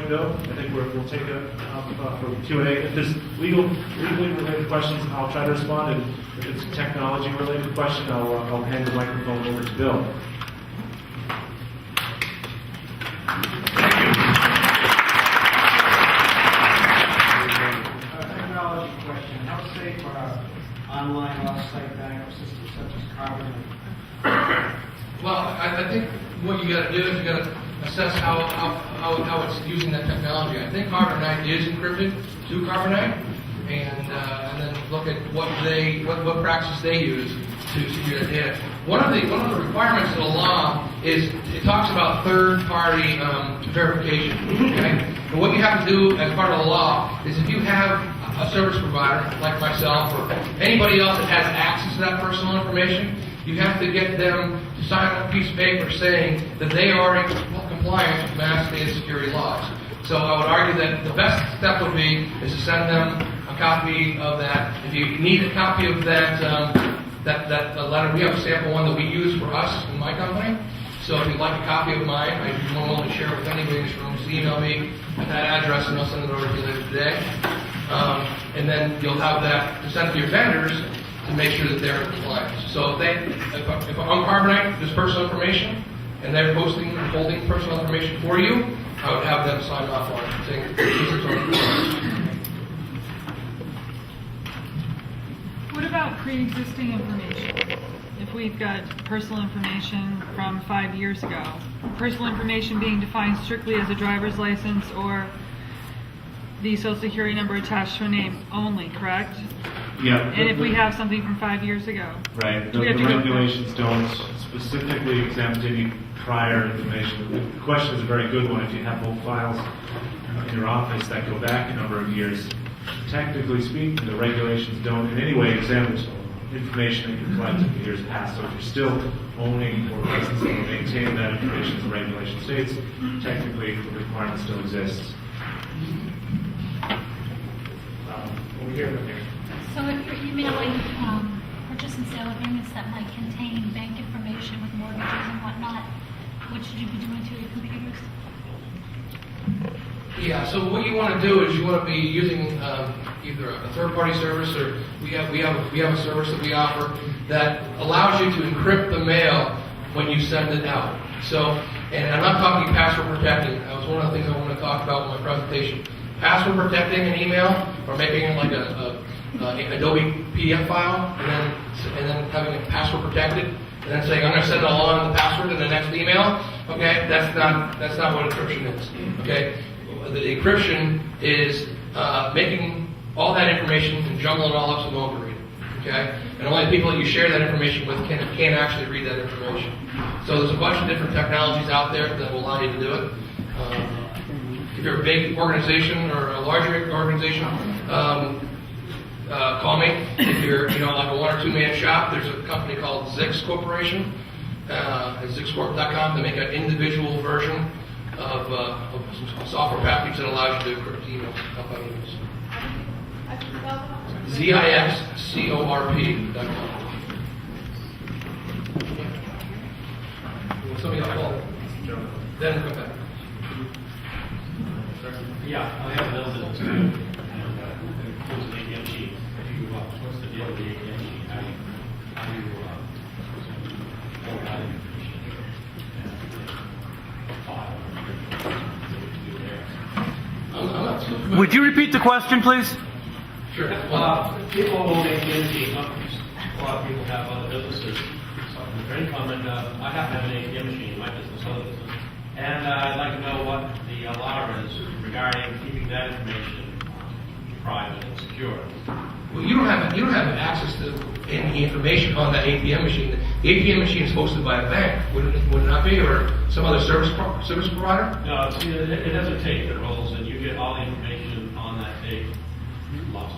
point, Bill. I think we'll take a for Q&A. If there's legally related questions, I'll try to respond. And if it's a technology related question, I'll hand the microphone over to Bill. Technology question. How safe are online off-site backup systems such as Carbon? Well, I think what you got to do is you got to assess how it's using that technology. I think Carbonite is encrypted to Carbonite, and then look at what practices they use to secure that data. One of the requirements of the law is it talks about third-party verification. Okay, and what you have to do as part of the law is if you have a service provider like myself or anybody else that has access to that personal information, you have to get them to sign a piece of paper saying that they are in compliance with mass data security laws. So I would argue that the best step would be is to send them a copy of that. If you need a copy of that letter, we have a sample one that we use for us in my company. So if you'd like a copy of mine, I'd be more willing to share it with anybody in this room. Just email me at that address and I'll send it over to you later today. And then you'll have that to send to your vendors to make sure that they're in compliance. So if I'm Carbonite, this personal information, and they're holding personal information for you, I would have them sign off on it, saying these are totally compliant. What about pre-existing information? If we've got personal information from 5 years ago, personal information being defined strictly as a driver's license or the social security number attached to a name only, correct? Yeah. And if we have something from 5 years ago? Right. The regulations don't specifically exempt any prior information. The question is a very good one. If you have both files in your office that go back a number of years, technically speaking, the regulations don't in any way exempt information that you collected in years past. So if you're still owning or licensing or maintaining that information as the regulation states, technically the requirement still exists. Over here. So if you're emailing purchase and sale agreements that might contain bank information with mortgages and whatnot, what should you be doing to your computers? Yeah, so what you want to do is you want to be using either a third-party service or we have a service that we offer that allows you to encrypt the mail when you send it out. So, and I'm not talking password protecting. That was one of the things I want to talk about in my presentation. Password protecting an email or making it like a Adobe PDF file and then having it password protected and then saying I'm going to send along the password in the next email. Okay, that's not what encryption is. Okay, the encryption is making all that information and jumbling it all up so no one can read it. Okay, and only the people that you share that information with can actually read that information. So there's a bunch of different technologies out there that will allow you to do it. If you're a big organization or a larger organization, call me. If you're, like a 1 or 2 man shop, there's a company called Zix Corporation, at ZixCorp.com. They make an individual version of a software package that allows you to encrypt emails, outbound emails. ZixCorp.com. Somebody else call it. Then come back. Yeah, I have a little bit of experience. And what's the ATM machine? What's the deal with the ATM machine? How do you format information? Would you repeat the question, please? Sure. People own ATM machine companies. A lot of people have other businesses. So, for any comment, I have to have an ATM machine in my business, other business. And I'd like to know what the law is regarding keeping that information private and secure. Well, you don't have access to any information on that ATM machine. The ATM machine is hosted by a bank, would it not be, or some other service provider? No, it has a tape that rolls, and you get all the information on that tape. Lost.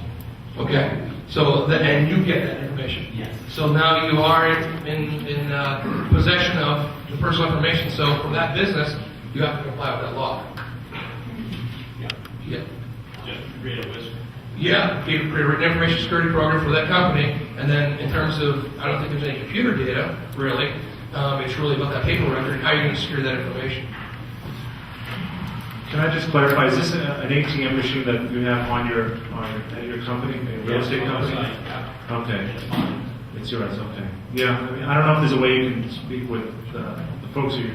Okay. So and you get that information. Yes. So now you are in possession of the personal information. So for that business, you have to comply with that law. Yeah. Yeah. Just read a whisper. Yeah, create a written information security program for that company, and then in terms of, I don't think there's any computer data, really. It's really about that paper record and how you're going to secure that information. Can I just clarify, is this an ATM machine that you have at your company, a real estate company? Okay. It's yours, okay. Yeah, I mean, I don't know if there's a way you can speak with the folks you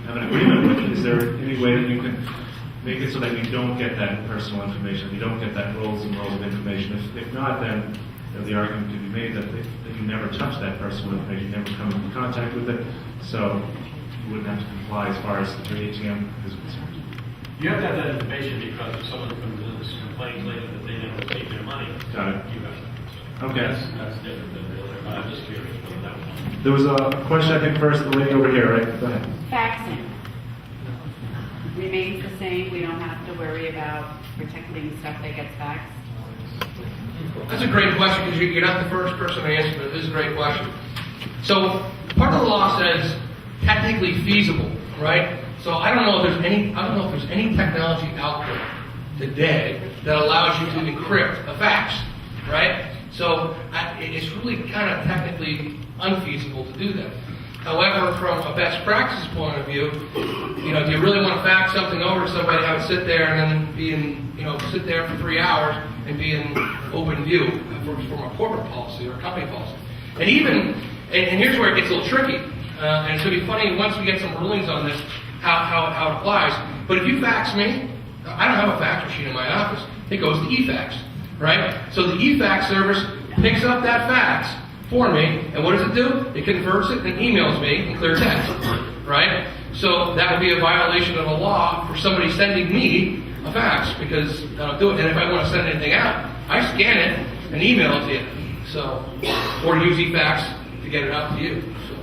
have an agreement with. Is there any way that you can make it so that you don't get that personal information, you don't get that rolls and rolls of information? If not, then the argument could be made that you never touch that personal information, you never come into contact with it, so you wouldn't have to comply as far as the ATM is concerned. You have to have that information because if someone comes in and complains later that they never received their money, Got it. you have that. Okay. That's different than the other. I'm just curious about that one. There was a question, I think, first, the lady over here, right? Go ahead. Faxing remains the same. We don't have to worry about protecting stuff that gets faxed. That's a great question, because you're not the first person to answer, but this is a great question. So, part of the law says technically feasible, right? So I don't know if there's any technology out there today that allows you to encrypt a fax, right? So it's really kind of technically unfeasible to do that. However, from a best practices point of view, do you really want to fax something over to somebody, have it sit there and then sit there for 3 hours and be in open view from a corporate policy or a company policy? And here's where it gets a little tricky. And it's going to be funny once we get some rulings on this, how it applies. But if you fax me, I don't have a fax machine in my office. It goes to eFax, right? So the eFax service picks up that fax for me, and what does it do? It converts it and emails me in clear text, right? So that would be a violation of a law for somebody sending me a fax, because I don't do it. And if I want to send anything out, I scan it and email it to you. So, or use eFax to get it out to you. So.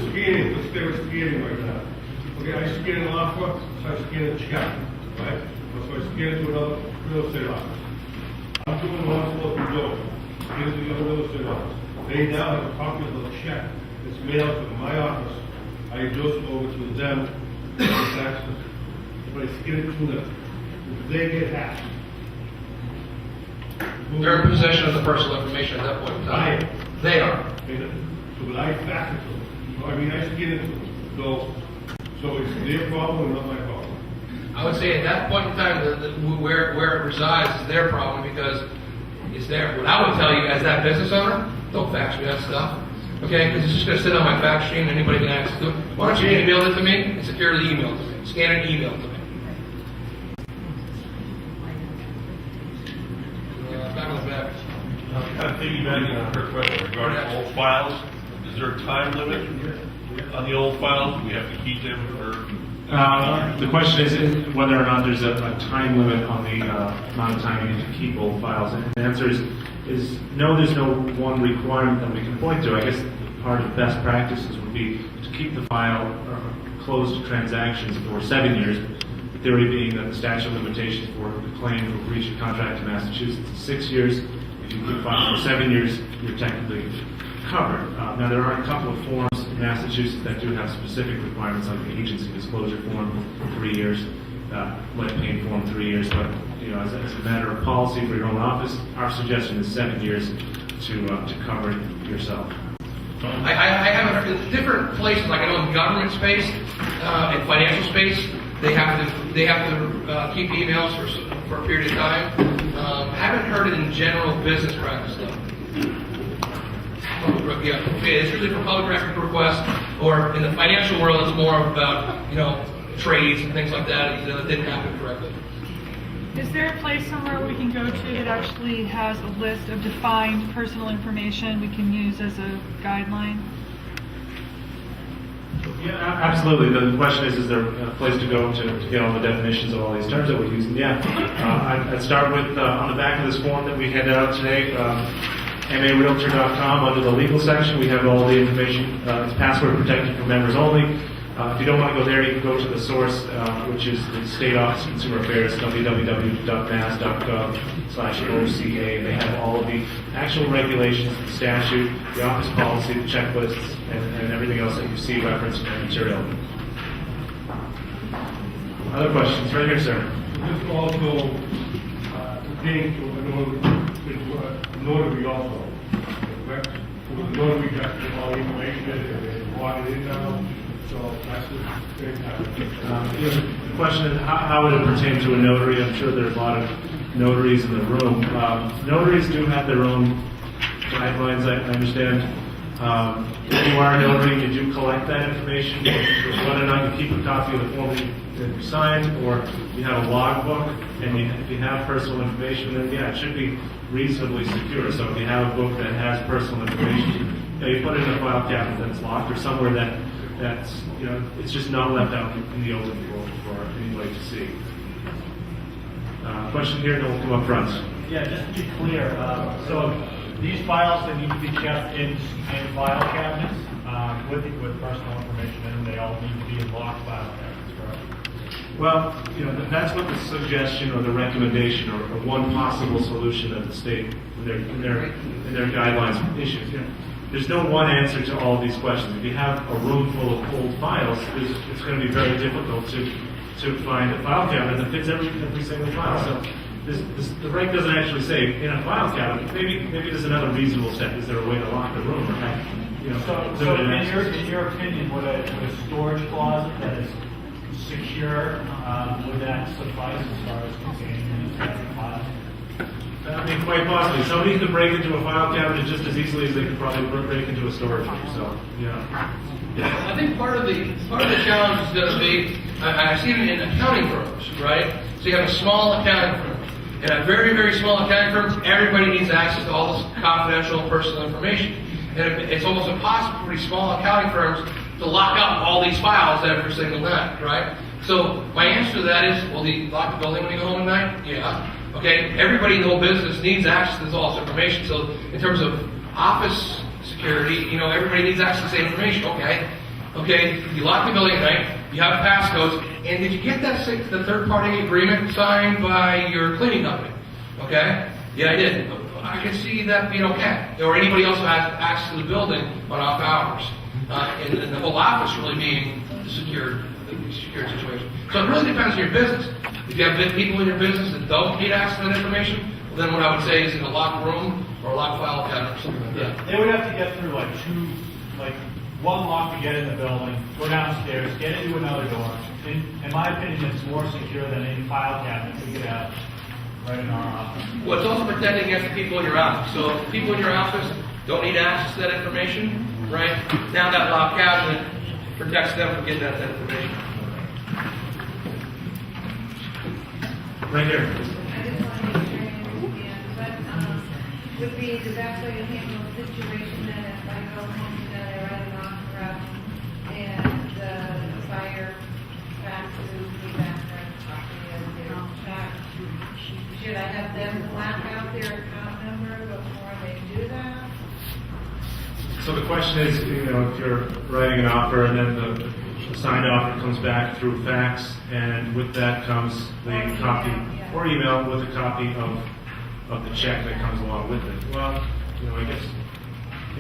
Scanning, let's stay with scanning right now. Okay, I scan an offer, so I scan a check, right? So I scan it to another real estate office. I'm doing one for the door, scan it to the other real estate office. They now have a copy of the check that's mailed to my office. I endorse it over to them, but I scan it to them. If they get hacked. They're in possession of the personal information at that point in time. They are. So when I fax it to them, I scan it to them. So it's their problem or not my problem? I would say at that point in time, where it resides is their problem, because it's there. What I would tell you as that business owner, don't fax me that stuff. Okay? Because it's just going to sit on my fax machine and anybody can access it. Why don't you email it to me and securely email it to me? Scan it and email it to me. Back on the back. Kind of piggybacking on her question regarding old files, is there a time limit on the old files? Do we have to keep them or? The question is whether or not there's a time limit on the amount of time you need to keep old files. And the answer is no, there's no one requirement that we can point to. I guess part of best practices would be to keep the file closed to transactions for 7 years. The theory being that the statute of limitations for the claim for breach of contract in Massachusetts is 6 years. If you keep files for 7 years, you're technically covered. Now, there are a couple of forms in Massachusetts that do have specific requirements, like the agency disclosure form for 3 years, lead paint form 3 years. But as a matter of policy for your own office, our suggestion is 7 years to cover yourself. I have different places, like I know in government space, in financial space, they have to keep emails for a period of time. I haven't heard it in general business practice though. Yeah, it's usually for public record requests, or in the financial world, it's more about trades and things like that that didn't happen correctly. Is there a place somewhere we can go to that actually has a list of defined personal information we can use as a guideline? Yeah, absolutely. The question is there a place to go to get all the definitions of all these terms that we're using? Yeah. I'd start with on the back of this form that we handed out today, marealtor.com. Under the legal section, we have all the information. It's password protected for members only. If you don't want to go there, you can go to the source, which is the State Office of Consumer Affairs, www.mass.gov/OCA. They have all of the actual regulations, the statute, the office policy, the checklists, and everything else that you see referenced in that material. Other questions? Right here, sir. This also pertains to a notary also, correct? The notary got all the information bought it in now, so that's the big The question is, how would it pertain to a notary? I'm sure there's a lot of notaries in the room. Notaries do have their own guidelines, I understand. If you are a notary, you do collect that information, whether or not you keep a copy of the form that you signed, or you have a logbook, and if you have personal information, then yeah, it should be reasonably secure. So if you have a book that has personal information, you put it in a file cabinet that's locked, or somewhere that's it's just not left out in the open for anybody to see. Question here, then we'll come up front. Yeah, just to be clear, so these files that need to be kept in file cabinets with personal information in them, they all need to be in locked file cabinets, correct? Well, that's what the suggestion or the recommendation or one possible solution that the state in their guidelines issues. There's no one answer to all of these questions. If you have a room full of old files, it's going to be very difficult to find a file cabinet that fits every single file. So the reg doesn't actually say in a file cabinet. Maybe there's another reasonable step. Is there a way to lock the room? So in your opinion, would a storage closet that is secure, would that suffice as far as containing these types of files? I mean, quite possibly. Somebody could break into a file cabinet just as easily as they could probably break into a storage room. So, I think part of the challenge is going to be, I see it in accounting firms, right? So you have a small accounting firm. And at very, very small accounting firms, everybody needs access to all this confidential and personal information. And it's almost impossible for these small accounting firms to lock up all these files every single night, right? So my answer to that is, well, do you lock the building when you go home at night? Yeah. Okay, everybody in the whole business needs access to all this information. So in terms of office security, everybody needs access to the information. Okay, you lock the building at night, you have passcodes, and did you get the third-party agreement signed by your cleaning company? Okay? Yeah, I did. I can see that being okay. Or anybody else who has access to the building on off hours. And the whole office really being the secured situation. So it really depends on your business. If you have people in your business that don't need access to that information, well, then what I would say is in a locked room or a locked file cabinet or something like that. They would have to get through one lock to get in the building, go downstairs, get into another door. In my opinion, it's more secure than any file cabinet we could have right in our office. Well, it's also protecting against the people in your office. So if people in your office don't need access to that information, right? Now that locked cabinet protects them from getting that information. Right here. I just want to make sure I understand, but would be the best way to handle a situation that if I go home today, I write an offer out, and the buyer faxes me back their copy of their check. Should I have them black out their account number before they do that? So the question is, if you're writing an offer and then the signed offer comes back through fax, and with that comes the copy or email with a copy of the check that comes along with it. Well, I guess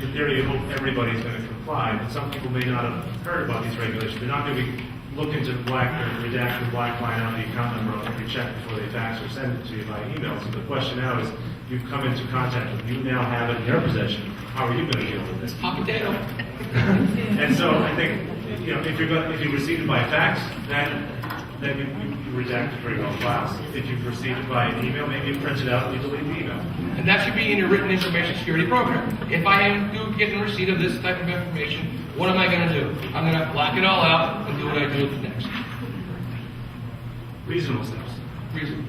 in theory you hope everybody's going to comply, but some people may not have heard about these regulations. They're not going to be looking to redact the black line out the account number of every check before they fax or send it to you by email. So the question now is, you've come into contact with, you now have it in your possession. How are you going to deal with this? Hot potato. And so I think, if you receive it by fax, then you redact it for your own files. If you've received it by an email, maybe you print it out and you delete the email. And that should be in your written information security program. If I do get in receipt of this type of information, what am I going to do? I'm going to black it all out and do what I do next. Reasonable steps. Reason.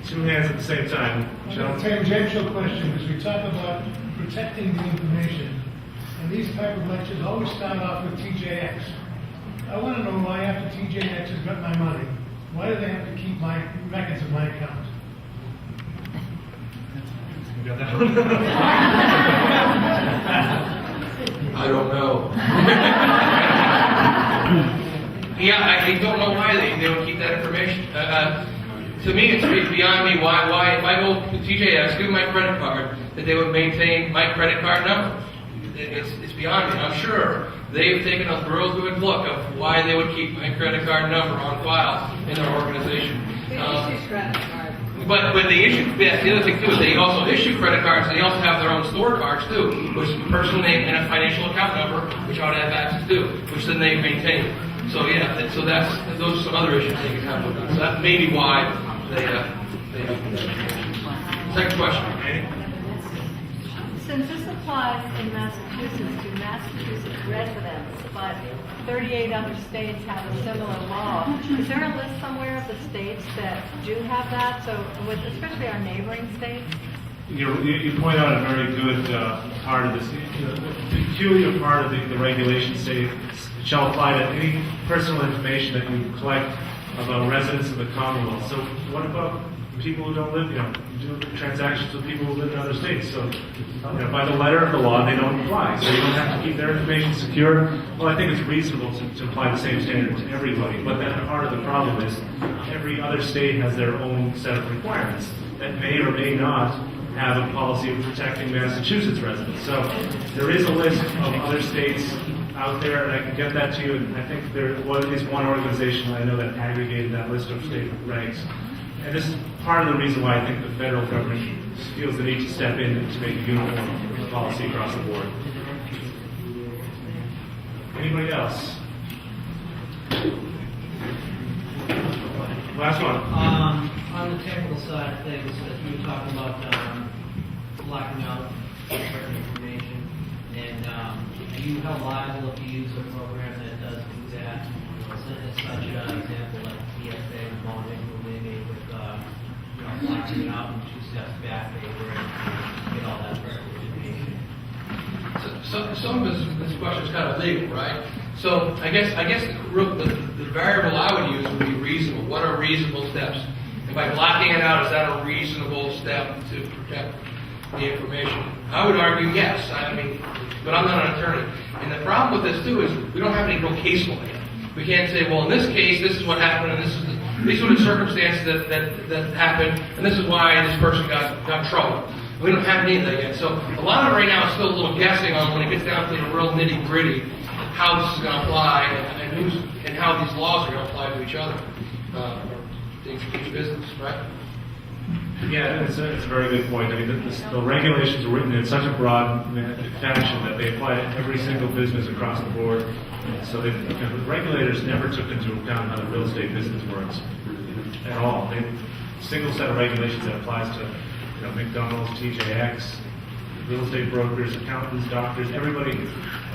Two hands at the same time. A tangential question, as we talk about protecting the information, and these type of lectures always start off with TJX. I want to know why after TJX has got my money, why do they have to keep my records of my account? You got that one? I don't know. I don't know why they would keep that information. To me, it's beyond me why if I go to TJX, give my credit card, that they would maintain my credit card number. It's beyond me. I'm sure they've taken a thorough good look of why they would keep my credit card number on file in their organization. Finish your credit card. But when they issue, yeah, the other thing too is they also issue credit cards, and they also have their own store cards too, which is a personal name and a financial account number, which I would have access to, which then they maintain. So yeah, those are some other issues they can have with that. So that may be why they Second question. Since this applies in Massachusetts to Massachusetts residents, but 38 other states have a similar law, is there a list somewhere of the states that do have that? So, especially our neighboring states? You point out a very good part of this. The peculiar part of the regulation states shall apply to any personal information that you collect about residents of the Commonwealth. So what about people who don't live, do transactions with people who live in other states? So by the letter of the law, they don't apply. So you don't have to keep their information secure. Well, I think it's reasonable to apply the same standard to everybody. But then part of the problem is every other state has their own set of requirements that may or may not have a policy of protecting Massachusetts residents. So there is a list of other states out there, and I can get that to you. And I think there is one organization I know that aggregated that list of state regs. And this is part of the reason why I think the federal government feels the need to step in to make a uniform policy across the board. Anybody else? Last one. On the technical side of things, as we were talking about blocking out certain information, and are you held liable if you use a program that does do that? Such an example like TSA modeling, where they made with blocking it out and 2 steps back, they were able to get all that personal information. Some of this question is kind of legal, right? So I guess the variable I would use would be reasonable. What are reasonable steps? And by blocking it out, is that a reasonable step to protect the information? I would argue yes. I mean, but I'm not an attorney. And the problem with this too is we don't have any real case law yet. We can't say, well, in this case, this is what happened, and these are the circumstances that happened, and this is why this person got trouble. We don't have any of that yet. So a lot of it right now is still a little guessing on when it gets down to the real nitty gritty, how this is going to apply and how these laws are going to apply to each other, to each business, right? Yeah, it's a very good point. I mean, the regulations are written in such a broad fashion that they apply to every single business across the board. So the regulators never took into account how the real estate business works at all. They single set of regulations that applies to McDonald's, TJX, real estate brokers, accountants, doctors, everybody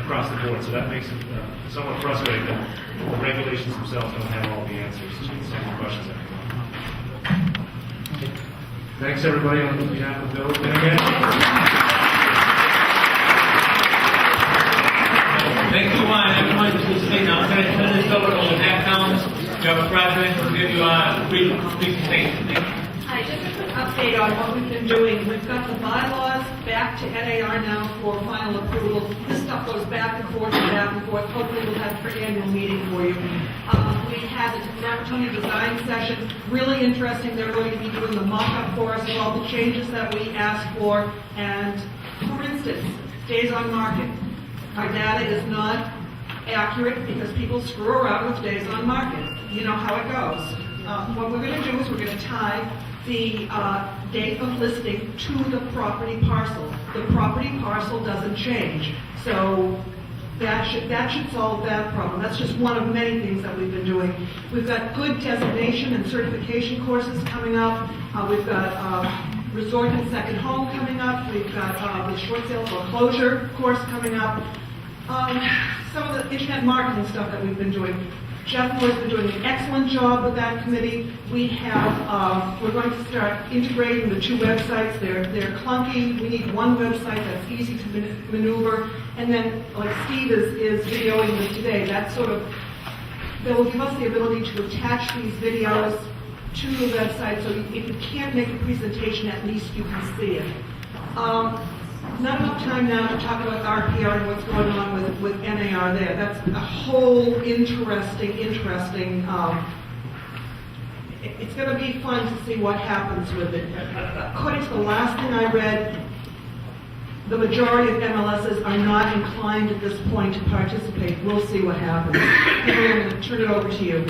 across the board. So that makes it somewhat frustrating that the regulations themselves don't have all the answers to the same questions that come up. Thanks, everybody, on behalf of Bill. Thank you, everyone. This is State. Now, I'm going to turn this over to Matt Collins. We have a president who will give you a brief presentation. Hi, just a quick update on what we've been doing. We've got the bylaws back to NAR now for final approval. This stuff goes back and forth and back and forth. Hopefully we'll have an annual meeting for you. We had the Marconi design session, really interesting. They're going to be doing the mock-up for us of all the changes that we asked for. And for instance, days on market. Our data is not accurate because people screw around with days on market. You know how it goes. What we're going to do is we're going to tie the date of listing to the property parcel. The property parcel doesn't change. So that should solve that problem. That's just one of many things that we've been doing. We've got good designation and certification courses coming up. We've got resort and second home coming up. We've got the short sale foreclosure course coming up. Some of the internet marketing stuff that we've been doing. Jeff Moore's been doing an excellent job with that committee. We have, we're going to start integrating the 2 websites. They're clunky. We need one website that's easy to maneuver. And then, like Steve is videoing this today, that sort of, that will give us the ability to attach these videos to the website so if you can't make a presentation, at least you can see it. Not enough time now to talk about RPR and what's going on with NAR there. That's a whole interesting, it's going to be fun to see what happens with it. According to the last thing I read, the majority of MLSs are not inclined at this point to participate. We'll see what happens. Henry, I'm going to turn it over to you.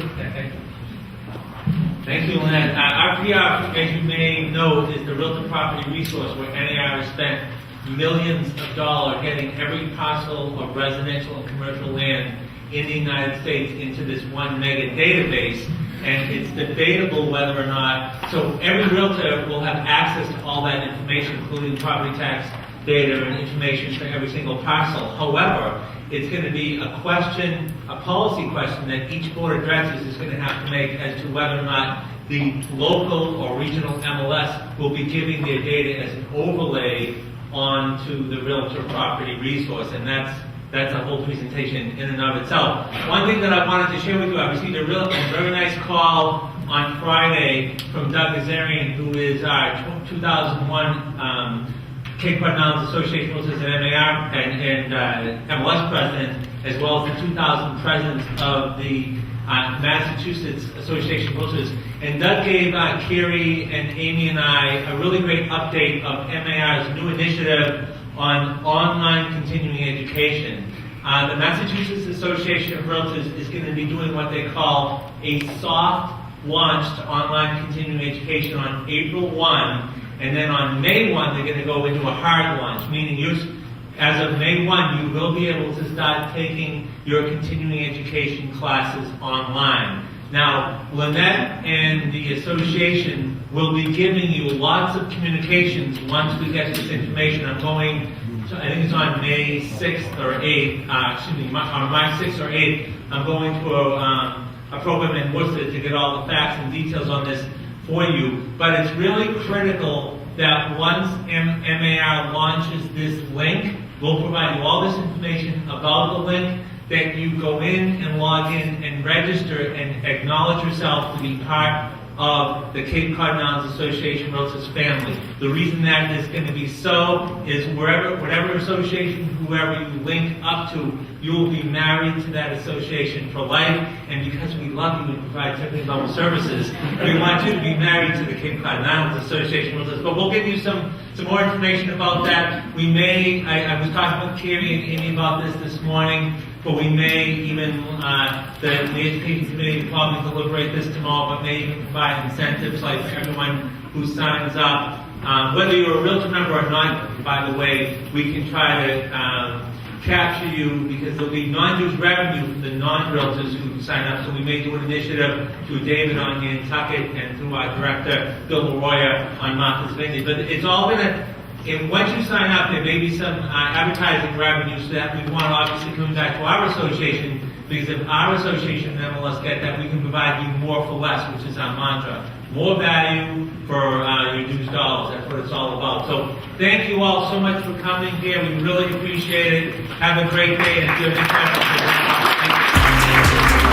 Thank you, Lynette. RPR, as you may know, is the Realtor Property Resource where NAR has spent millions of dollars getting every parcel of residential and commercial land in the United States into this one mega database. And it's debatable whether or not, so every realtor will have access to all that information, including property tax data and information for every single parcel. However, it's going to be a question, a policy question that each board of directors is going to have to make as to whether or not the local or regional MLS will be giving their data as an overlay onto the Realtor Property Resource, and that's a whole presentation in and of itself. One thing that I wanted to share with you, I received a very nice call on Friday from Doug Azarian, who is our 2001 Cape Cod Islands Association of Realtors and MAR and MLS president, as well as the 2000 president of the Massachusetts Association of Realtors. And Doug gave Carrie and Amy and I a really great update of MAR's new initiative on online continuing education. The Massachusetts Association of Realtors is going to be doing what they call a soft launch to online continuing education on April 1, and then on May 1 they're going to go into a hard launch, meaning as of May 1 you will be able to start taking your continuing education classes online. Now, Lynette and the association will be giving you lots of communications once we get this information. I'm going to, I think it's on May 6th or 8th, on March 6th or 8th, I'm going to a program in Worcester to get all the facts and details on this for you. But it's really critical that once MAR launches this link, we'll provide you all this information about the link, that you go in and log in and register and acknowledge yourself to be part of the Cape Cod Islands Association of Realtors family. The reason that is going to be so is whatever association, whoever you link up to, you will be married to that association for life. And because we love you and provide technical level services, we want you to be married to the Cape Cod Islands Association of Realtors. But we'll give you some more information about that. We may, I was talking with Carrie and Amy about this morning, but we may even, the Education Committee will probably deliberate this tomorrow, but may even provide incentives like for everyone who signs up. Whether you're a Realtor member or not, by the way, we can try to capture you because there'll be non-dues revenue from the non-Realtors who sign up. So we may do an initiative through David on Nantucket and through our director, Bill LaRoya, on Martha's Vineyard. But it's all going to, and once you sign up, there may be some advertising revenue, so that we want to obviously come back to our association, because if our association and MLS get that, we can provide you more for less, which is our mantra. More value for your dues dollars. That's what it's all about. So thank you all so much for coming here. We really appreciate it. Have a great day, and if you have any questions, thank you.